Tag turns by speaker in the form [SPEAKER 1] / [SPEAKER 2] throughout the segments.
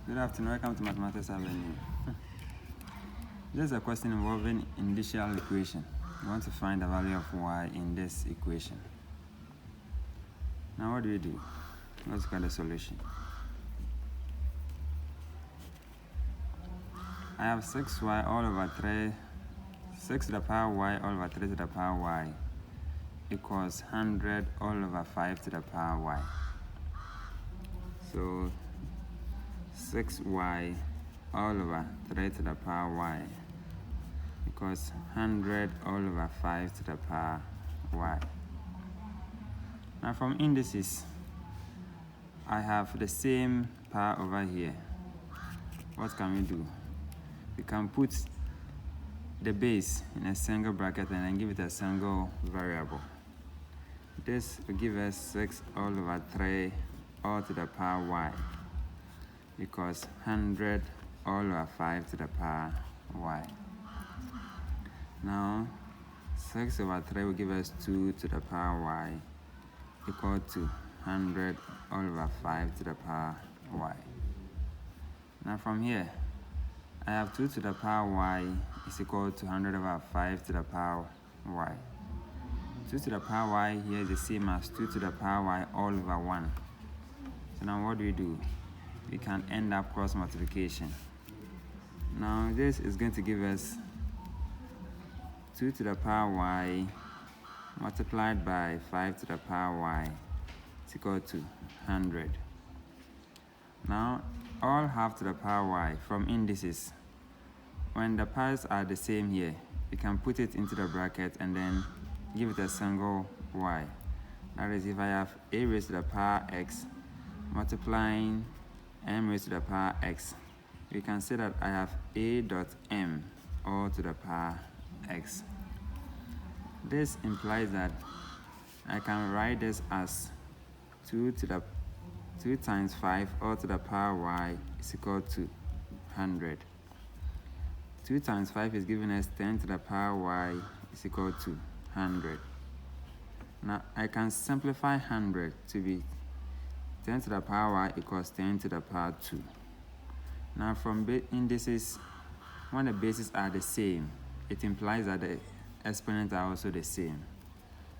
[SPEAKER 1] Good afternoon, welcome to Mathematics Avenue. This is a question involving initial equation. We want to find the value of y in this equation. Now what do? Let's look at the solution. I have 6y all over 3, 6 to the power y all over 3 to the power y equals 100 all over 5 to the power y. So 6y all over 3 to the power y equals 100 all over 5 to the power y. Now from indices, I have the same power over here. What can we do? We can put the base in a single bracket and then give it a single variable. This will give us 6 all over 3 all to the power y equals 100 all over 5 to the power y. Now 6 over 3 will give us 2 to the power y equal to 100 all over 5 to the power y. Now from here, I have 2 to the power y is equal to 100 over 5 to the power y. 2 to the power y here is the same as 2 to the power y all over 1. So now what do? We can end up cross multiplication. Now this is going to give us 2 to the power y multiplied by 5 to the power y is equal to 100. Now all half to the power y from indices. When the powers are the same here, we can put it into the bracket and then give it a single y. That is, if I have a raised to the power x multiplying m raised to the power x, we can say that I have a dot m all to the power x. This implies that I can write this as 2 times 5 all to the power y is equal to 100. 2 times 5 is giving us 10 to the power y is equal to 100. Now I can simplify 100 to be 10 to the power y equals 10 to the power 2. Now from indices, when the bases are the same, it implies that the exponents are also the same.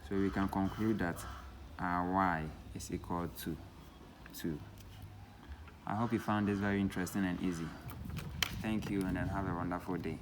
[SPEAKER 1] So we can conclude that our y is equal to 2. I hope you found this very interesting and easy. Thank you, and then have a wonderful day.